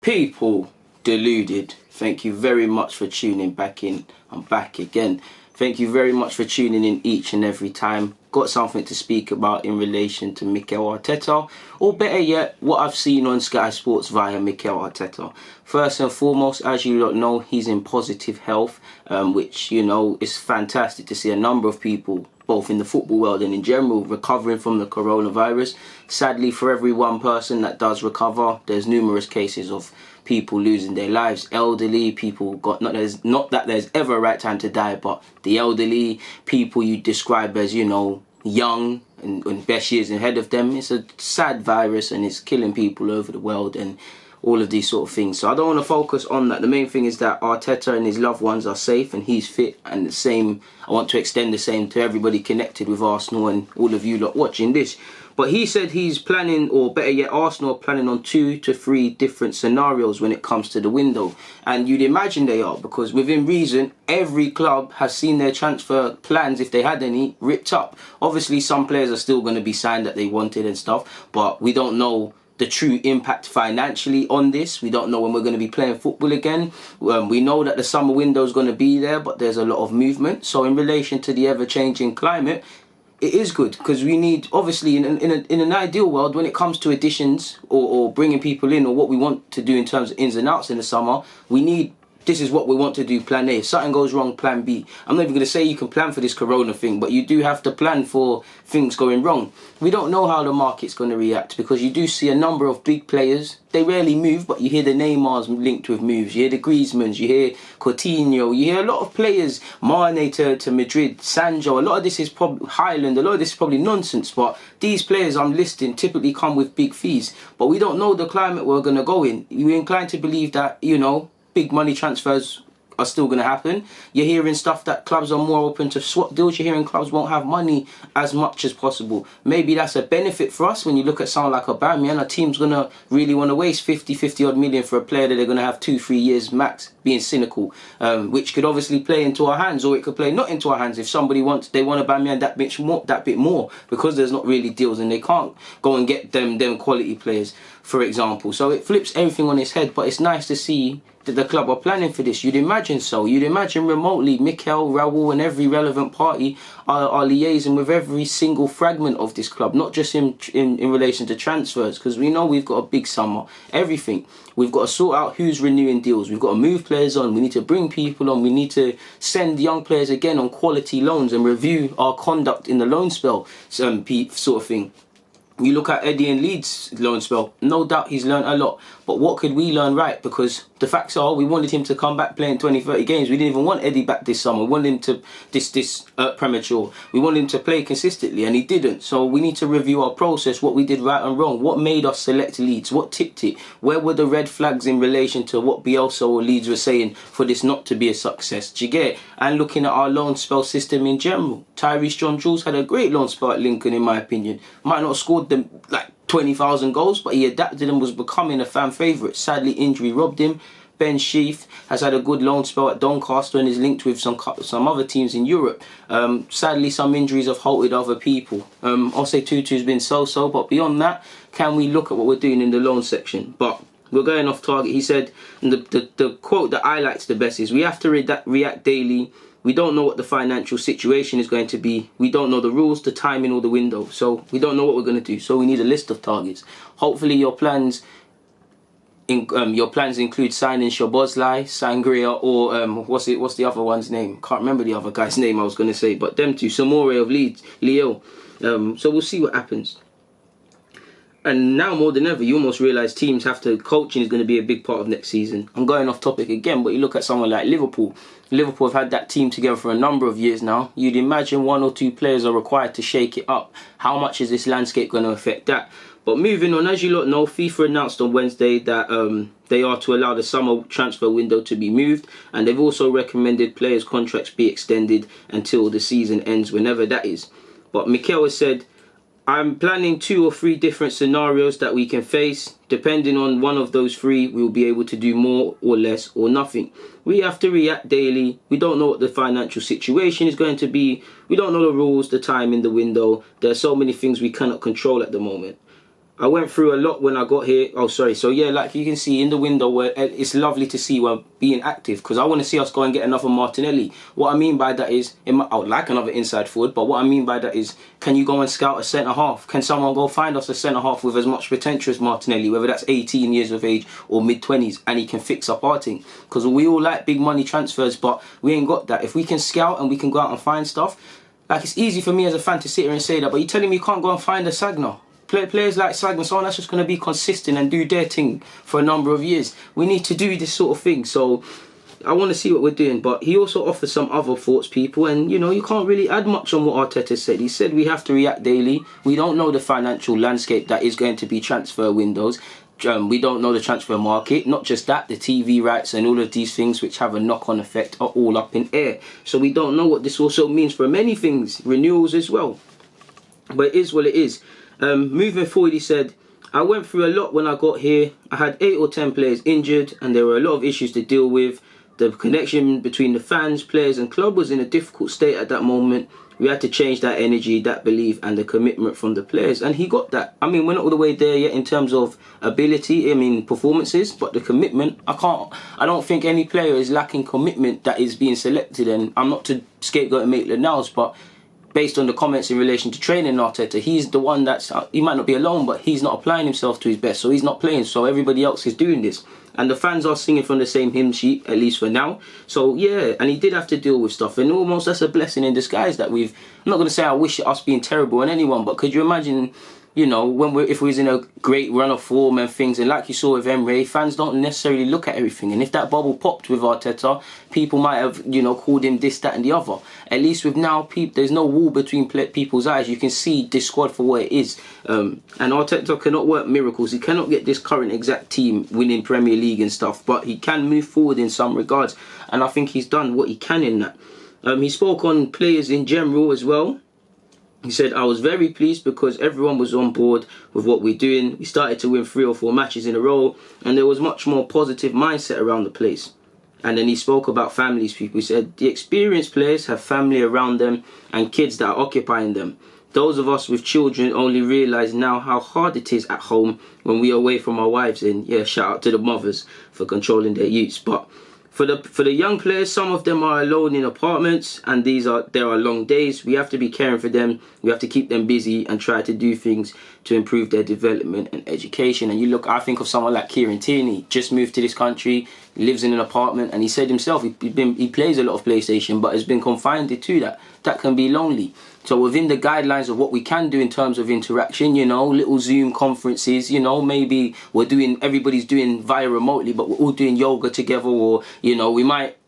People, Deluded, thank you very much for tuning back in. I'm back again. Thank you very much for tuning in each and every time. Got something to speak about in relation to Mikel Arteta, or better yet, what I've seen on Sky Sports via Mikel Arteta. First and foremost, as you lot know, he's in positive health, which, you know, is fantastic to see a number of people, both in the football world and in general, recovering from the coronavirus. Sadly, for every one person that does recover, there's numerous cases of people losing their lives. Elderly people got not that there's ever a right time to die, but the elderly people you describe as, you know, young and best years ahead of them. It's a sad virus and it's killing people over the world and all of these sort of things. So I don't want to focus on that. The main thing is that Arteta and his loved ones are safe and he's fit, and the same, I want to extend the same to everybody connected with Arsenal and all of you lot watching this. But he said he's planning, or better yet, Arsenal are planning on 2 to 3 different scenarios when it comes to the window. And you'd imagine they are, because within reason, every club has seen their transfer plans, if they had any, ripped up. Obviously, some players are still going to be signed that they wanted and stuff, but we don't know the true impact financially on this. We don't know when we're going to be playing football again. We know that the summer window is going to be there, but there's a lot of movement. So in relation to the ever-changing climate, it is good, because we need, obviously, in an ideal world, when it comes to additions or bringing people in, or what we want to do in terms of ins and outs in the summer, we need, this is what we want to do, plan A. If something goes wrong, plan B. I'm not even going to say you can plan for this corona thing, but you do have to plan for things going wrong. We don't know how the market's going to react, because you do see a number of big players. They rarely move, but you hear the Neymars linked with moves. You hear the Griezmanns, you hear Coutinho, you hear a lot of players, Mane to Madrid, Sancho. A lot of this is probably Highland, a lot of this is probably nonsense, but these players I'm listing typically come with big fees. But we don't know the climate we're going to go in. You're inclined to believe that, you know, big money transfers are still going to happen. You're hearing stuff that clubs are more open to swap deals. You're hearing clubs won't have money as much as possible. Maybe that's a benefit for us when you look at someone like Aubameyang. A team's going to really want to waste 50 odd million for a player that they're going to have 2-3 years max, being cynical, which could obviously play into our hands, or it could play not into our hands if somebody wants, they want Aubameyang that bit more, because there's not really deals and they can't go and get them quality players, for example. So it flips everything on its head, but it's nice to see that the club are planning for this. You'd imagine so. You'd imagine remotely Mikel, Raul and every relevant party are liaising with every single fragment of this club, not just in relation to transfers, because we know we've got a big summer. Everything. We've got to sort out who's renewing deals. We've got to move players on. We need to bring people on. We need to send young players again on quality loans and review our conduct in the loan spell, sort of thing. You look at Eddie and Leeds' loan spell, no doubt he's learned a lot. But what could we learn right? Because the facts are, we wanted him to come back playing 20, 30 games. We didn't even want Eddie back this summer. We wanted him to, premature. We wanted him to play consistently, and he didn't. So we need to review our process, what we did right and wrong. What made us select Leeds? What tipped it? Where were the red flags in relation to what Bielsa or Leeds were saying for this not to be a success? Do you get it? And looking at our loan spell system in general. Tyrese John-Jules had a great loan spell at Lincoln, in my opinion. Might not have scored them like 20,000 goals, but he adapted and was becoming a fan favourite. Sadly, injury robbed him. Ben Sheaf has had a good loan spell at Doncaster and is linked with some other teams in Europe. Sadly, some injuries have halted other people. I'll say Tutu's been so-so, but beyond that, can we look at what we're doing in the loan section? But we're going off target. He said, and the quote that I liked the best is, we have to react daily. We don't know what the financial situation is going to be. We don't know the rules, the timing or the window. So we don't know what we're going to do. So we need a list of targets. Hopefully your plans include signing Szoboszlai, Sangria, or what's the other one's name? Can't remember the other guy's name I was going to say. But them two, Samore of Leeds, Leo. So we'll see what happens. And now more than ever, you almost realise teams have to, coaching is going to be a big part of next season. I'm going off topic again, but you look at someone like Liverpool. Liverpool have had that team together for a number of years now. You'd imagine 1 or 2 players are required to shake it up. How much is this landscape going to affect that? But moving on, as you lot know, FIFA announced on Wednesday that they are to allow the summer transfer window to be moved, and they've also recommended players' contracts be extended until the season ends, whenever that is. But Mikel has said, I'm planning 2 or 3 different scenarios that we can face. Depending on one of those 3, we'll be able to do more or less or nothing. We have to react daily. We don't know what the financial situation is going to be. We don't know the rules, the time in the window. There are so many things we cannot control at the moment. I went through a lot when I got here. Oh, sorry. So yeah, like you can see in the window, where it's lovely to see we're being active, because I want to see us go and get another Martinelli. What I mean by that is, I would like another inside forward, but what I mean by that is, can you go and scout a centre half? Can someone go find us a centre half with as much potential as Martinelli, whether that's 18 years of age or mid-20s, and he can fix up our thing? Because we all like big money transfers, but we ain't got that. If we can scout and we can go out and find stuff, like, it's easy for me as a fan to sit here and say that, but you're telling me you can't go and find a Sagna? Players like Sagna, someone that's just going to be consistent and do their thing for a number of years. We need to do this sort of thing. So I want to see what we're doing. But he also offers some other thoughts, people. And, you know, you can't really add much on what Arteta said. He said we have to react daily. We don't know the financial landscape that is going to be transfer windows. We don't know the transfer market. Not just that, the TV rights and all of these things which have a knock-on effect are all up in air. So we don't know what this also means for many things. Renewals as well. But it is what it is. Moving forward, he said, I went through a lot when I got here. I had 8 or 10 players injured and there were a lot of issues to deal with. The connection between the fans, players and club was in a difficult state at that moment. We had to change that energy, that belief and the commitment from the players. And he got that. I mean, we're not all the way there yet in terms of ability, performances, but the commitment, I don't think any player is lacking commitment that is being selected. And I'm not to scapegoat and make Maitland-Niles, but based on the comments in relation to training Arteta, he's the one he might not be alone, but he's not applying himself to his best, so he's not playing, so everybody else is doing this. And the fans are singing from the same hymn sheet, at least for now. So yeah, and he did have to deal with stuff, and almost that's a blessing in disguise that I'm not going to say I wish us being terrible on anyone, but could you imagine, you know, if we was in a great run of form and things, and like you saw with Emre, fans don't necessarily look at everything. And if that bubble popped with Arteta, people might have, you know, called him this, that and the other. At least with now, there's no wall between people's eyes. You can see this squad for what it is. And Arteta cannot work miracles. He cannot get this current exact team winning Premier League and stuff, but he can move forward in some regards. And I think he's done what he can in that. He spoke on players in general as well. He said, I was very pleased because everyone was on board with what we're doing. We started to win 3 or 4 matches in a row and there was much more positive mindset around the place. And then he spoke about families, people. He said, the experienced players have family around them and kids that are occupying them. Those of us with children only realise now how hard it is at home when we are away from our wives. And yeah, shout out to the mothers for controlling their youths. But for the young players, some of them are alone in apartments and there are long days. We have to be caring for them. We have to keep them busy and try to do things to improve their development and education. And I think of someone like Kieran Tierney, just moved to this country, lives in an apartment, and he said himself he plays a lot of PlayStation but has been confined to that. That can be lonely. So within the guidelines of what we can do in terms of interaction, you know, little Zoom conferences, you know, maybe everybody's doing via remotely, but we're all doing yoga together, or, you know,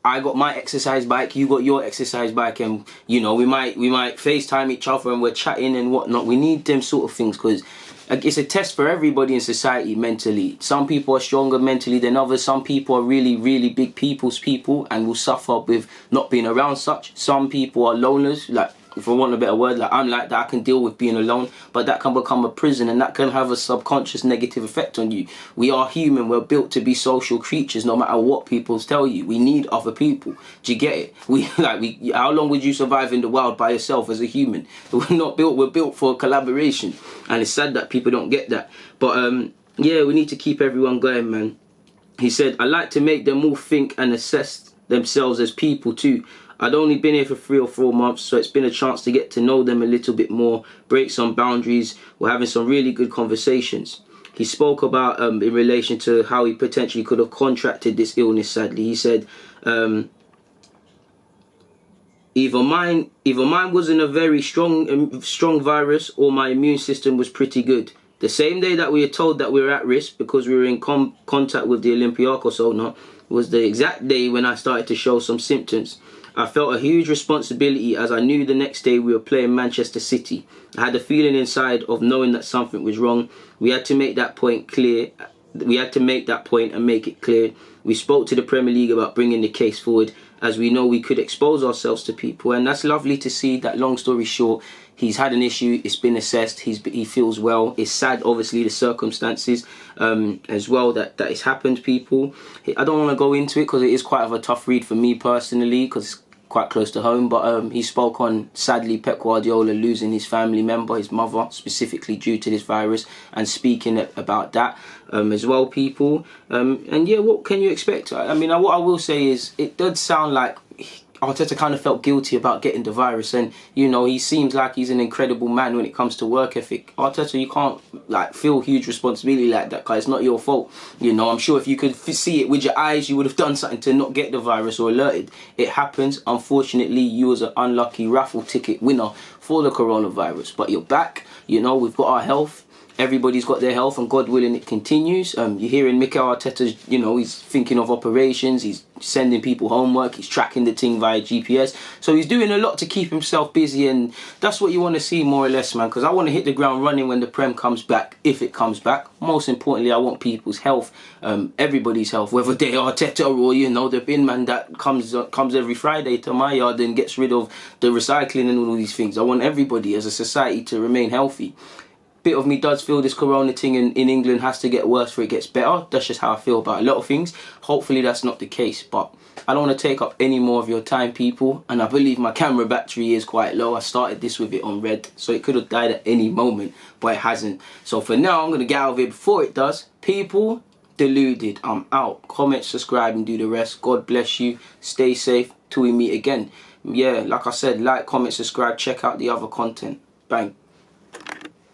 I got my exercise bike, you got your exercise bike, and, you know, we might FaceTime each other and we're chatting and whatnot. We need them sort of things because it's a test for everybody in society mentally. Some people are stronger mentally than others. Some people are really, really big people's people and will suffer with not being around such. Some people are loners, like, if I want a better word, like I'm like that, I can deal with being alone, but that can become a prison and that can have a subconscious negative effect on you. We are human, we're built to be social creatures no matter what people tell you. We need other people. Do you get it? How long would you survive in the wild by yourself as a human? We're built for collaboration, and it's sad that people don't get that. But yeah, we need to keep everyone going, man. He said, I like to make them all think and assess themselves as people too. I'd only been here for 3 or 4 months, so it's been a chance to get to know them a little bit more, break some boundaries. We're having some really good conversations. He spoke about in relation to how he potentially could have contracted this illness, sadly. He said, either mine wasn't a very strong virus, or my immune system was pretty good. The same day that we were told that we were at risk because we were in contact with the Olympiacos owner was the exact day when I started to show some symptoms. I felt a huge responsibility as I knew the next day we were playing Manchester City. I had a feeling inside of knowing that something was wrong. We had to make that point clear. We had to make that point and make it clear. We spoke to the Premier League about bringing the case forward, as we know we could expose ourselves to people. And that's lovely to see that, long story short, he's had an issue, it's been assessed, he feels well. It's sad, obviously, the circumstances as well that it's happened, people. I don't want to go into it because it is quite of a tough read for me personally, because quite close to home, but he spoke on, sadly, Pep Guardiola losing his family member, his mother, specifically due to this virus, and speaking about that as well, people. And yeah, what can you expect? I mean, what I will say is, it does sound like Arteta kind of felt guilty about getting the virus, and you know, he seems like he's an incredible man when it comes to work ethic. Arteta, you can't like feel huge responsibility like that, guys. It's not your fault. You know, I'm sure if you could see it with your eyes, you would have done something to not get the virus or alerted. It happens. Unfortunately, you was an unlucky raffle ticket winner for the coronavirus, but you're back. You know, we've got our health. Everybody's got their health, and God willing, it continues. You're hearing Mikel Arteta's, you know, he's thinking of operations, he's sending people homework, he's tracking the thing via GPS. So he's doing a lot to keep himself busy, and that's what you want to see, more or less, man, because I want to hit the ground running when the Prem comes back, if it comes back. Most importantly, I want people's health, everybody's health, whether they are Arteta or, you know, the bin man that comes every Friday to my yard and gets rid of the recycling and all these things. I want everybody as a society to remain healthy. Bit of me does feel this corona thing in England has to get worse before it gets better. That's just how I feel about a lot of things. Hopefully that's not the case, but I don't want to take up any more of your time, people, and I believe my camera battery is quite low. I started this with it on red, so it could have died at any moment, but it hasn't. So for now, I'm going to get out of it before it does. People, Deluded, I'm out. Comment, subscribe, and do the rest. God bless you. Stay safe till we meet again. Yeah, like I said, like, comment, subscribe, check out the other content. Bang.